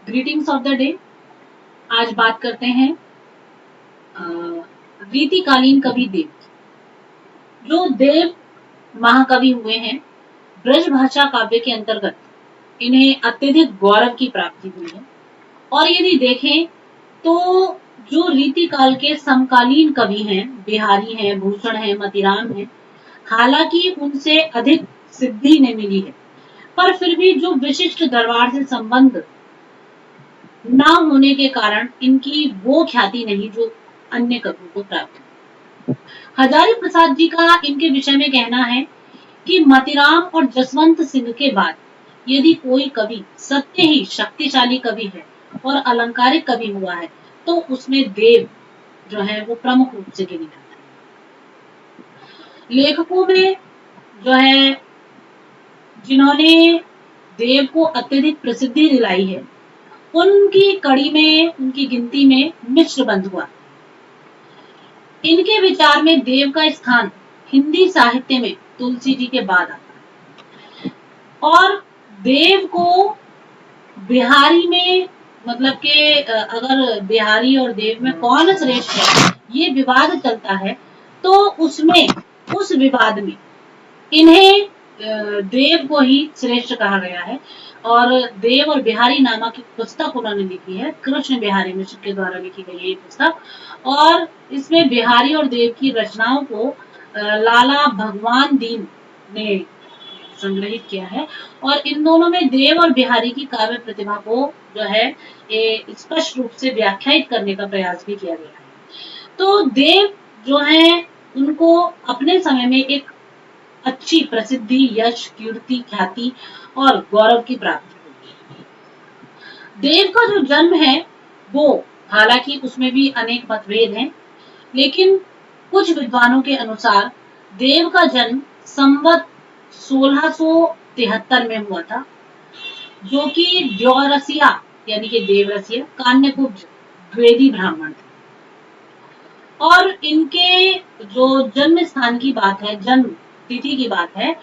Greetings of the day. आज बात करते हैं रीतिकालीन कवि देव, जो देव महाकवि हुए हैं। ब्रज भाषा काव्य के अंतर्गत इन्हें अत्यधिक गौरव की प्राप्ति हुई है। और यदि देखें तो जो रीतिकाल के समकालीन कवि हैं, बिहारी हैं, भूषण हैं, मतीराम हैं, हालांकि उनसे अधिक सिद्धि नहीं मिली है, पर फिर भी जो विशिष्ट दरबार से संबंध न होने के कारण इनकी वो ख्याति नहीं जो अन्य कवियों को प्राप्त हुई। हजारी प्रसाद जी का इनके विषय में कहना है कि मतीराम और जसवंत सिंह के बाद यदि कोई कवि सत्य ही शक्तिशाली कवि है और अलंकारिक कवि हुआ है तो उसमें देव जो है वो प्रमुख रूप से गिने जाते हैं। लेखकों में जो है जिन्होंने देव को अत्यधिक प्रसिद्धि दिलाई है, उनकी कड़ी में, उनकी गिनती में मिश्र बंद हुआ। इनके विचार में देव का स्थान हिंदी साहित्य में तुलसी जी के बाद आता है। और देव को बिहारी में, मतलब कि अगर बिहारी और देव में कौन श्रेष्ठ है ये विवाद चलता है, तो उसमें उस विवाद में इन्हें देव को ही श्रेष्ठ कहा गया है। और देव और बिहारी नामक की पुस्तक उन्होंने लिखी है, कृष्ण बिहारी मिश्र के द्वारा लिखी गई ये पुस्तक। और इसमें बिहारी और देव की रचनाओं को लाला भगवान दीन ने संग्रहित किया है। और इन दोनों में देव और बिहारी की काव्य प्रतिभा को जो है स्पष्ट रूप से व्याख्यायित करने का प्रयास भी किया गया है। तो देव जो है उनको अपने समय में एक अच्छी प्रसिद्धि, यश, कीर्ति, ख्याति और गौरव की प्राप्ति हुई। देव का जो जन्म है वो, हालांकि उसमें भी अनेक मतभेद हैं, लेकिन कुछ विद्वानों के अनुसार देव का जन्म संवत 1673 में हुआ था, जो कि द्यौरसिया यानी कि देवरसिया कान्यकुब्ज द्विवेदी ब्राह्मण थे। और इनके जो जन्म स्थान की बात है, जन्म तिथि की बात है,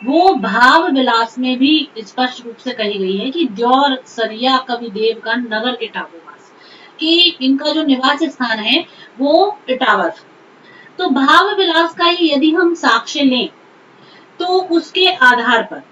वो भाव विलास में भी स्पष्ट रूप से कही गई है कि द्यौर सरिया कवि देव का नगर इटावास, कि इनका जो निवास स्थान है वो इटावा था। तो भाव विलास का ही यदि हम साक्ष्य लें तो उसके आधार पर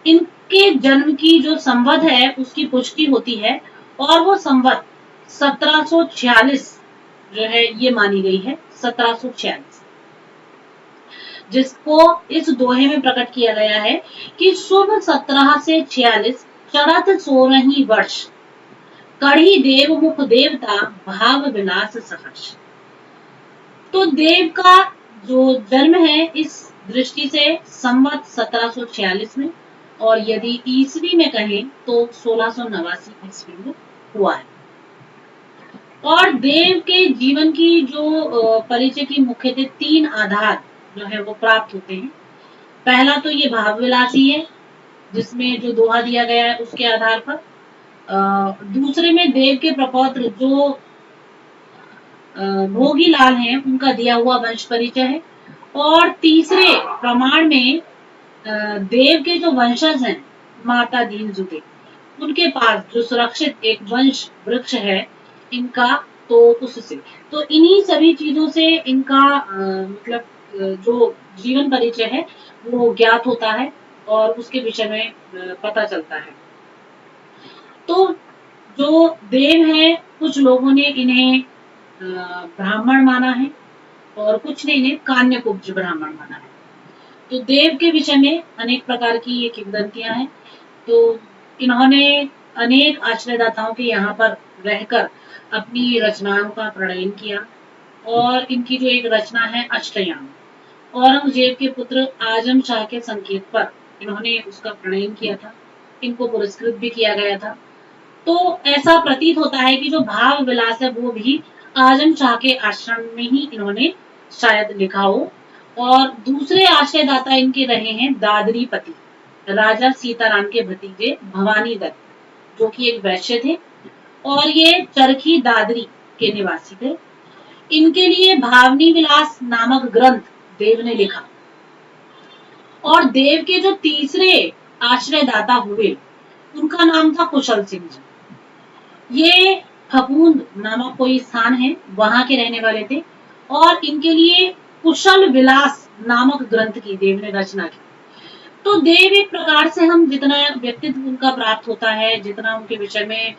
इनके जन्म की जो संवत है उसकी पुष्टि होती है। और वो संवत 1746 जो है ये मानी गई है, 1746, जिसको इस दोहे में प्रकट किया गया है कि शुभ 17 से 46 चढ़त 16 वर्ष, कढ़ी देव मुख देवता भाव विलास सहर्ष। तो देव का जो जन्म है इस दृष्टि से संवत 1746 में, और यदि ईस्वी में कहें तो 1689 ईस्वी में हुआ है। और देव के जीवन की जो परिचय की मुख्यतः 3 आधार जो है वो प्राप्त होते हैं। पहला तो ये भाव विलासी है, जिसमें जो दोहा दिया गया है उसके आधार पर। दूसरे में देव के प्रपौत्र जो भोगीलाल हैं उनका दिया हुआ वंश परिचय है। और तीसरे प्रमाण में देव के जो वंशज हैं माता दीन जुटे, उनके पास जो सुरक्षित एक वंश वृक्ष है इनका, तो उससे, तो इन्हीं सभी चीजों से इनका मतलब जो जीवन परिचय है वो ज्ञात होता है और उसके विषय में पता चलता है। तो जो देव है, कुछ लोगों ने इन्हें ब्राह्मण माना है और कुछ ने इन्हें कान्यकुब्ज ब्राह्मण माना है। तो देव के विषय में अनेक प्रकार की ये किंवदंतियां हैं। तो इन्होंने अनेक आश्रयदाताओं के यहाँ पर रहकर अपनी रचनाओं का प्रणयन किया। और इनकी जो एक रचना है अष्टयाम, औरंगजेब के पुत्र आजम शाह के संकेत पर इन्होंने उसका प्रणयन किया था। इनको पुरस्कृत भी किया गया था। तो ऐसा प्रतीत होता है कि जो भाव विलास है वो भी आजम शाह के आश्रम में ही इन्होंने शायद लिखा हो। और दूसरे आश्रयदाता इनके रहे हैं दादरी पति, राजा सीताराम के भतीजे भवानी दत्त, जो कि एक वैश्य थे और ये चरखी दादरी के निवासी थे। इनके लिए भावनी विलास नामक ग्रंथ देव ने लिखा। और देव के जो तीसरे आश्रयदाता हुए उनका नाम था कुशल सिंह जी। ये फफूंद नामक कोई स्थान है, वहां के रहने वाले थे और इनके लिए कुशल विलास नामक ग्रंथ की देव ने रचना की। तो देव एक प्रकार से हम जितना व्यक्तित्व उनका प्राप्त होता है, जितना उनके विषय में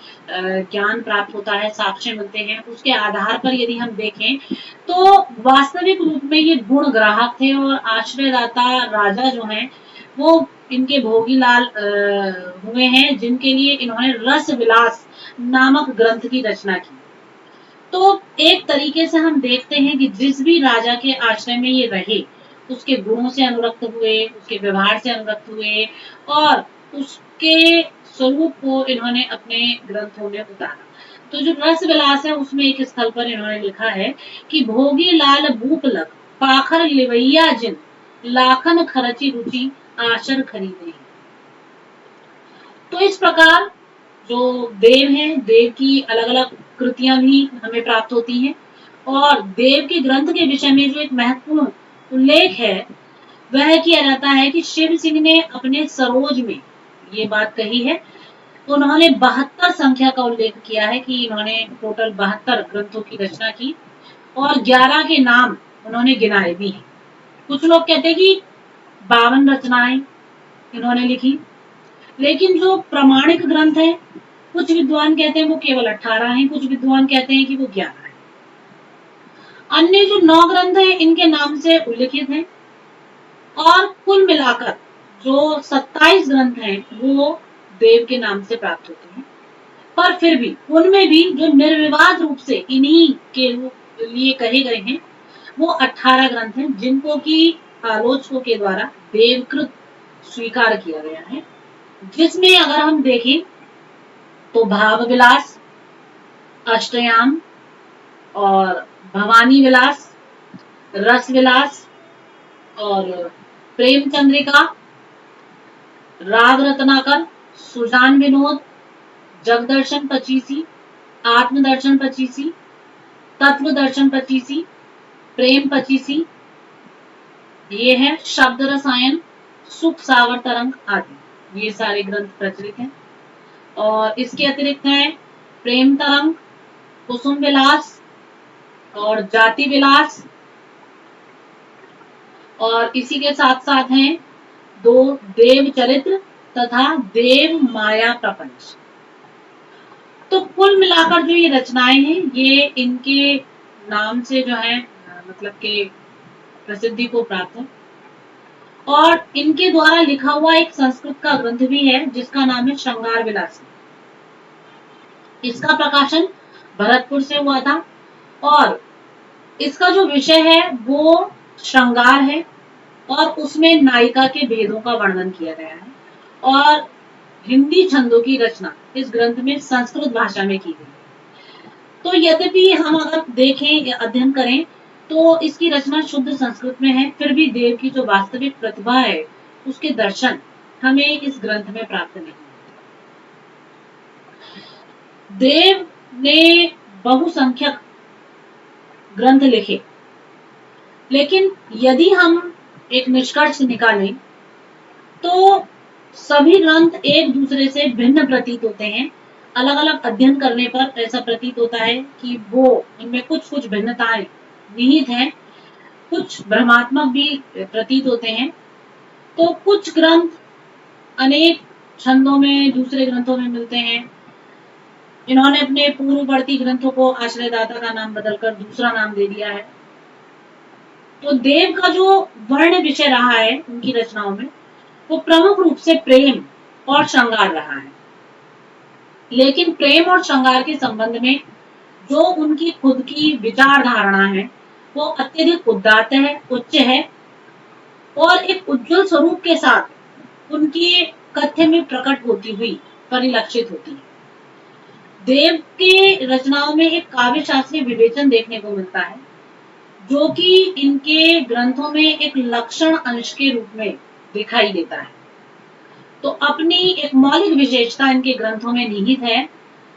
ज्ञान प्राप्त होता है, साक्ष्य मिलते हैं, उसके आधार पर यदि हम देखें तो वास्तविक रूप में ये गुण ग्राहक थे और आश्रयदाता राजा जो हैं वो इनके भोगीलाल हुए हैं, जिनके लिए इन्होंने रस विलास नामक ग्रंथ की रचना की। तो एक तरीके से हम देखते हैं कि जिस भी राजा के आश्रय में ये रहे, उसके गुणों से अनुरक्त हुए, उसके व्यवहार से अनुरक्त हुए और उसके स्वरूप को इन्होंने अपने ग्रंथों में उतारा। तो जो रस विलास है उसमें एक स्थल पर इन्होंने लिखा है कि भोगी लाल भूप लग पाखर लिवैया जिन लाखन खरची रुचि आशर खरीदे। तो इस प्रकार जो देव हैं, देव की अलग अलग कृतियां भी हमें प्राप्त होती हैं और देव के ग्रंथ के विषय में जो एक महत्वपूर्ण उल्लेख है वह किया जाता है कि शिव सिंह ने अपने सरोज में ये बात कही है। उन्होंने 72 संख्या का उल्लेख किया है कि इन्होंने टोटल 72 ग्रंथों की रचना की और 11 के नाम उन्होंने गिनाए भी हैं। कुछ लोग कहते हैं कि 52 रचनाएं इन्होंने लिखी, लेकिन जो प्रमाणिक ग्रंथ है कुछ विद्वान कहते हैं वो केवल 18 हैं, कुछ विद्वान कहते हैं कि वो 11 है। अन्य जो 9 ग्रंथ हैं इनके नाम से उल्लिखित हैं और कुल मिलाकर जो 27 ग्रंथ हैं वो देव के नाम से प्राप्त होते हैं। पर फिर भी उनमें भी जो निर्विवाद रूप से इन्हीं के लिए कहे गए हैं वो 18 ग्रंथ हैं, जिनको की आलोचकों के द्वारा देवकृत स्वीकार किया गया है। जिसमें अगर हम देखें तो भाव विलास, अष्टयाम और भवानी विलास, रस विलास और प्रेम चंद्रिका, राग रत्नाकर, सुजान विनोद, जगदर्शन पचीसी, आत्मदर्शन पचीसी, तत्व दर्शन पचीसी, प्रेम पचीसी, ये है शब्द रसायन, सुख सागर तरंग आदि, ये सारे ग्रंथ प्रचलित हैं। और इसके अतिरिक्त है प्रेम तरंग, कुसुम विलास और जाति विलास और इसी के साथ साथ हैं 2 देव चरित्र तथा देव माया प्रपंच। तो कुल मिलाकर जो ये रचनाएं हैं ये इनके नाम से जो है मतलब के प्रसिद्धि को प्राप्त है और इनके द्वारा लिखा हुआ एक संस्कृत का ग्रंथ भी है जिसका नाम है श्रृंगार विलास। इसका प्रकाशन भरतपुर से हुआ था और इसका जो विषय है वो श्रृंगार है और उसमें नायिका के भेदों का वर्णन किया गया है और हिंदी छंदों की रचना इस ग्रंथ में संस्कृत भाषा में की गई। तो यद्यपि हम अगर देखें या अध्ययन करें तो इसकी रचना शुद्ध संस्कृत में है, फिर भी देव की जो वास्तविक प्रतिभा है उसके दर्शन हमें इस ग्रंथ में प्राप्त नहीं होते। देव ने बहुसंख्यक ग्रंथ लिखे, लेकिन यदि हम एक निष्कर्ष निकालें तो सभी ग्रंथ एक दूसरे से भिन्न प्रतीत होते हैं। अलग अलग अध्ययन करने पर ऐसा प्रतीत होता है कि वो उनमें कुछ कुछ भिन्नताएं निहित हैं, कुछ भ्रमात्मक भी प्रतीत होते हैं। तो कुछ ग्रंथ अनेक छंदों में दूसरे ग्रंथों में मिलते हैं। इन्होंने अपने पूर्ववर्ती ग्रंथों को आश्रयदाता का नाम बदलकर दूसरा नाम दे दिया है। तो देव का जो वर्ण विषय रहा है उनकी रचनाओं में वो प्रमुख रूप से प्रेम और श्रृंगार रहा है, लेकिन प्रेम और श्रृंगार के संबंध में जो उनकी खुद की विचार धारणा है वो अत्यधिक उदात्त है, उच्च है और एक उज्जवल स्वरूप के साथ उनकी कथ्य में प्रकट होती हुई परिलक्षित होती है। देव के रचनाओं में एक काव्य शास्त्रीय विवेचन देखने को मिलता है जो कि इनके ग्रंथों में एक लक्षण अंश के रूप में दिखाई देता है। तो अपनी एक मौलिक विशेषता इनके ग्रंथों में निहित है,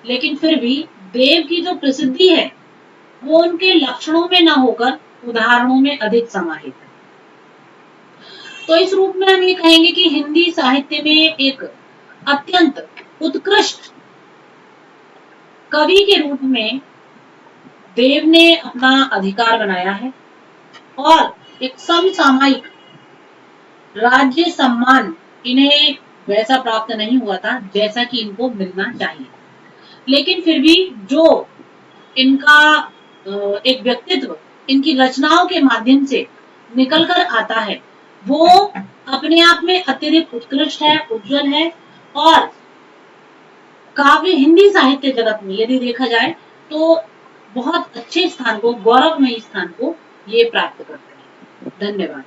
लेकिन फिर भी देव की जो प्रसिद्धि है वो उनके लक्षणों में न होकर उदाहरणों में अधिक समाहित है। तो इस रूप में हम ये कहेंगे कि हिंदी साहित्य में एक अत्यंत उत्कृष्ट कवि के रूप में देव ने अपना अधिकार बनाया है और एक समसामयिक राज्य सम्मान इन्हें वैसा प्राप्त नहीं हुआ था जैसा कि इनको मिलना चाहिए। लेकिन फिर भी जो इनका एक व्यक्तित्व इनकी रचनाओं के माध्यम से निकल कर आता है वो अपने आप में अत्यधिक उत्कृष्ट है, उज्जवल है और काव्य हिंदी साहित्य जगत में यदि देखा जाए तो बहुत अच्छे स्थान को, गौरवमयी स्थान को ये प्राप्त करते हैं। धन्यवाद।